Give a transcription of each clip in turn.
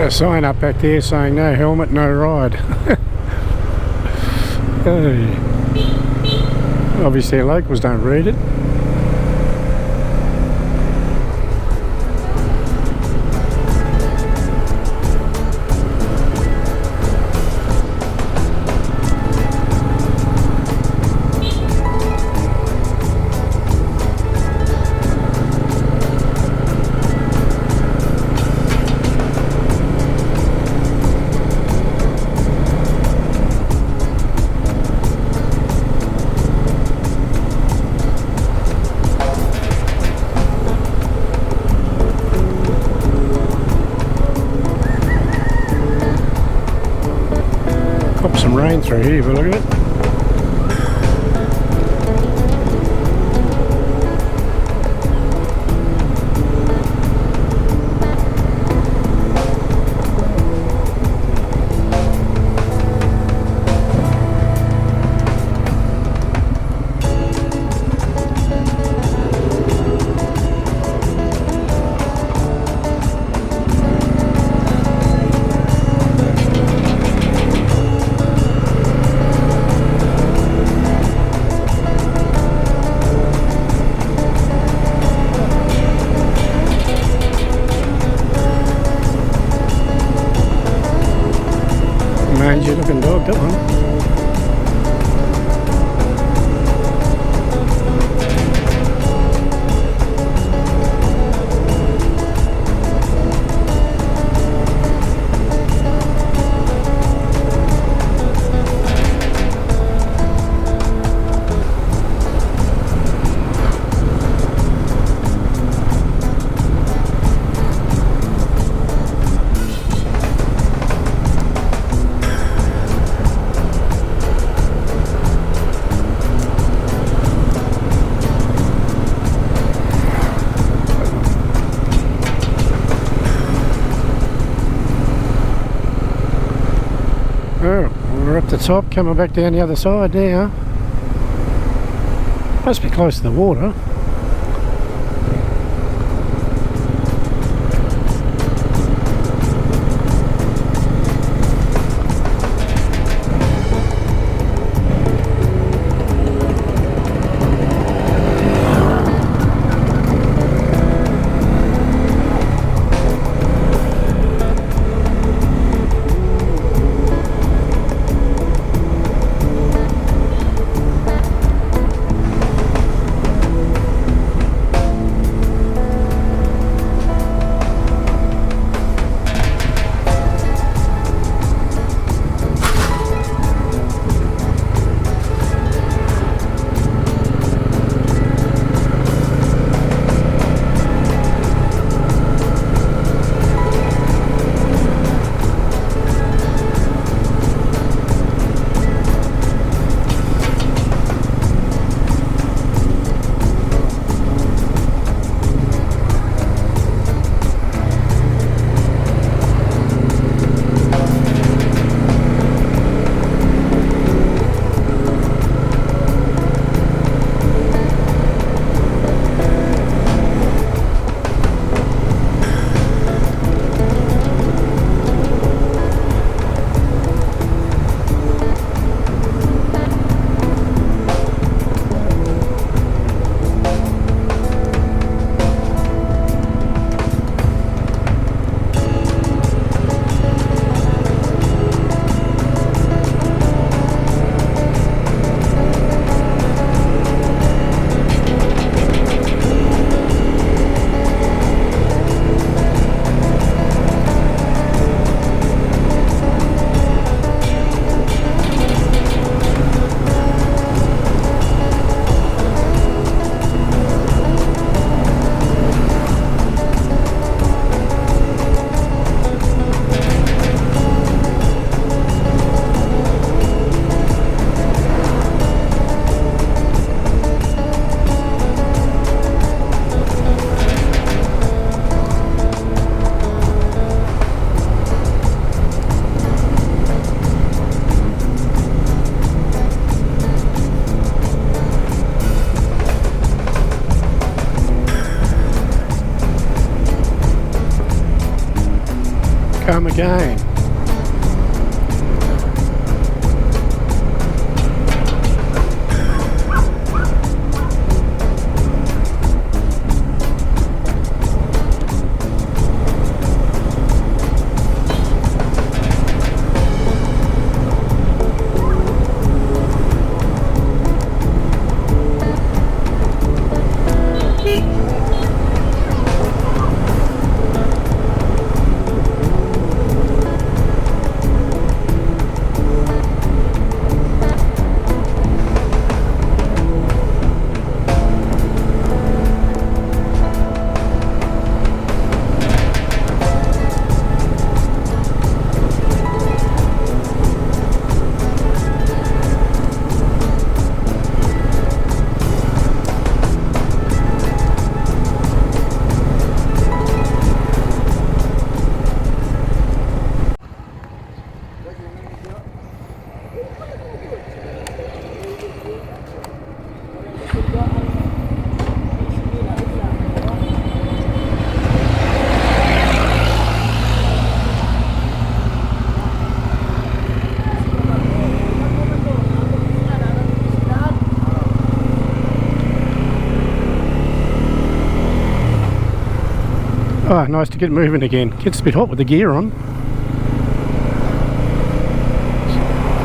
A sign up back there saying no helmet, no ride. Hey. Obviously locals don't read it. Pop some rain through here, but look at it. Mangy looking dog, that one. Oh, we're up the top, coming back down the other side now. Must be close to the water. Come again. Oh, nice to get moving again. Gets a bit hot with the gear on.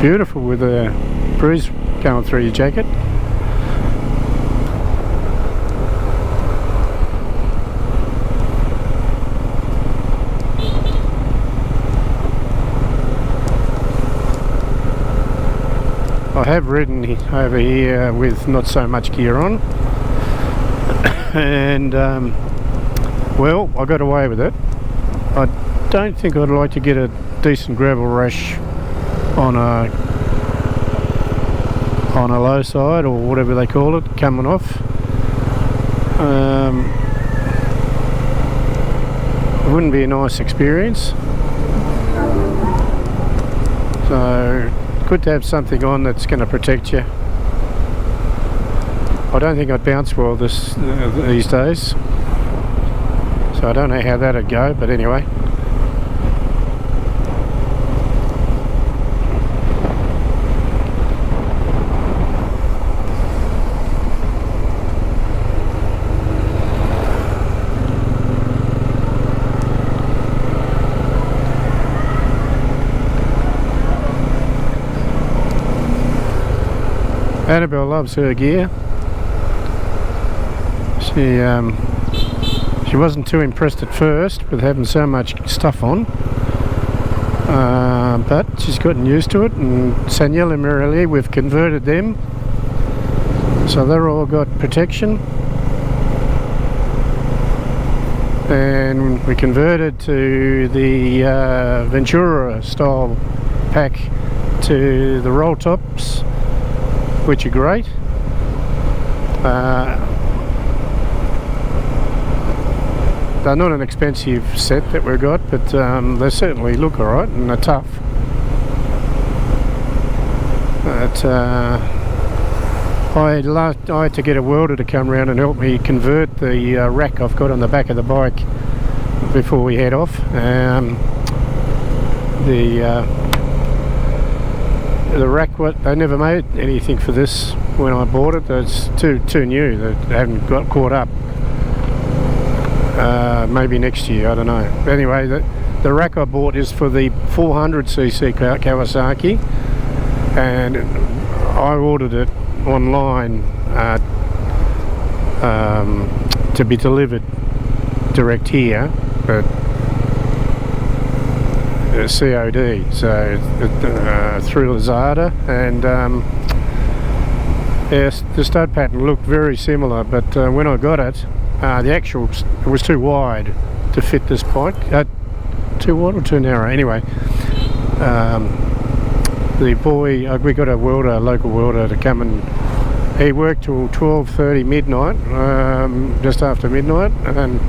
Beautiful with the breeze going through your jacket. I have ridden over here with not so much gear on, and well, I got away with it. I don't think I'd like to get a decent gravel rash on a low side or whatever they call it coming off. It wouldn't be a nice experience. So good to have something on that's going to protect you. I don't think I'd bounce well these days. So I don't know how that'd go, but anyway. Annabelle loves her gear. She wasn't too impressed at first with having so much stuff on, but she's gotten used to it, and Saniel and Marilee, we've converted them, so they're all got protection, and we converted to the Ventura style pack to the roll tops, which are great. They're not an expensive set that we've got, but they certainly look alright and they're tough. But I had to get a welder to come around and help me convert the rack I've got on the back of the bike before we head off. The rack, they never made anything for this when I bought it. It's too new. They haven't got caught up. Maybe next year, I don't know. But anyway, the rack I bought is for the 400cc Kawasaki, and I ordered it online to be delivered direct here, but COD, so through Lazada, and yes, the stud pattern looked very similar, but when I got it, the actual was too wide to fit this bike. Too wide or too narrow? Anyway, the boy, we got a local welder to come, and he worked till 12:30 midnight, just after midnight, and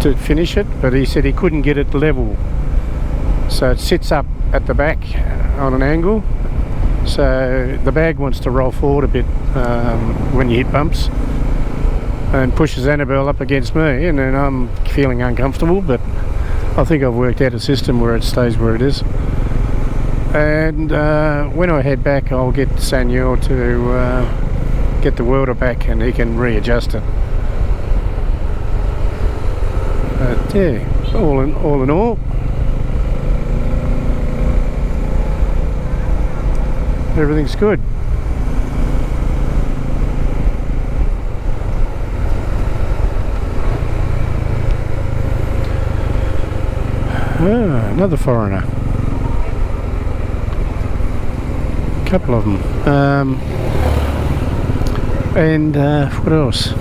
to finish it. But he said he couldn't get it level, so it sits up at the back on an angle. So the bag wants to roll forward a bit when you hit bumps, and pushes Annabelle up against me, and then I'm feeling uncomfortable, but I think I've worked out a system where it stays where it is. And when I head back, I'll get Samuel to get the welder back, and he can readjust it. But yeah, all in all, everything's good. Another foreigner. Couple of them. And what else?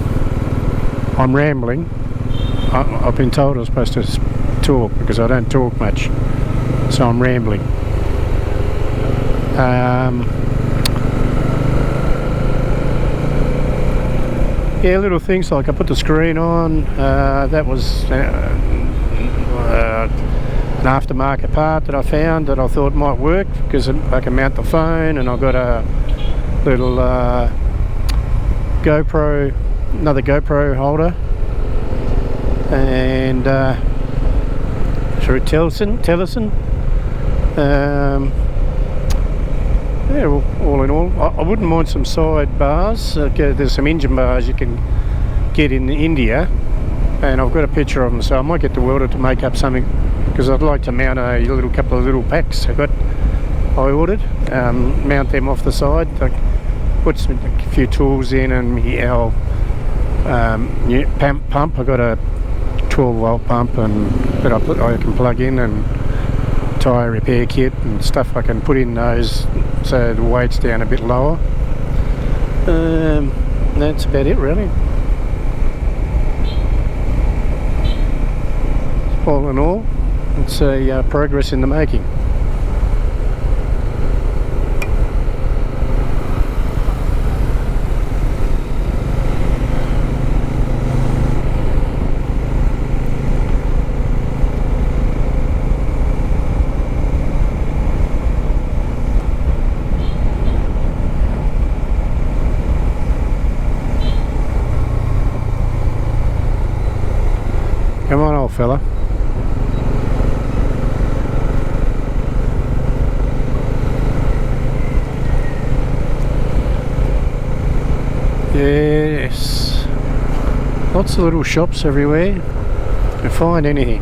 I'm rambling. I've been told I'm supposed to talk because I don't talk much, so I'm rambling. Yeah, little things like I put the screen on. That was an aftermarket part that I found that I thought might work because I can mount the phone, and I've got a little GoPro, another GoPro holder, and through Tellison. Yeah, all in all, I wouldn't mind some side bars. There's some engine bars you can get in India, and I've got a picture of them, so I might get the welder to make up something, because I'd like to mount a couple of little packs I ordered, mount them off the side, like put a few tools in, and our pump. I got a 12-volt pump that I can plug in, and tyre repair kit and stuff I can put in those so the weight's down a bit lower. That's about it really. All in all, it's a progress in the making. Come on, old fella. Yes, lots of little shops everywhere. You can find anything.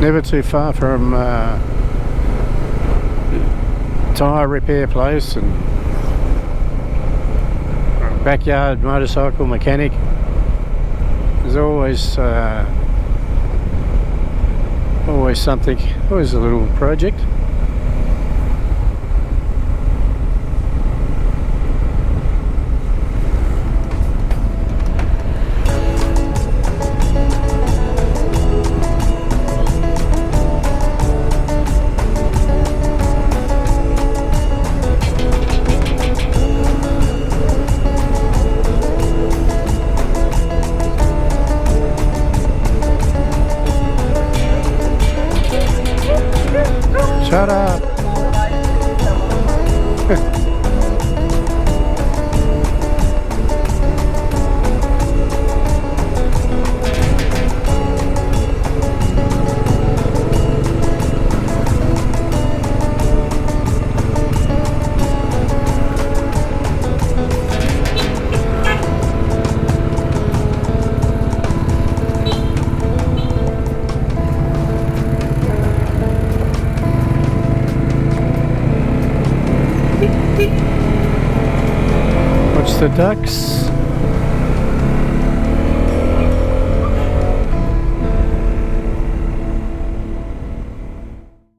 Never too far from tyre repair place and backyard motorcycle mechanic. There's always something, always a little project. Shut up. Watch the ducks.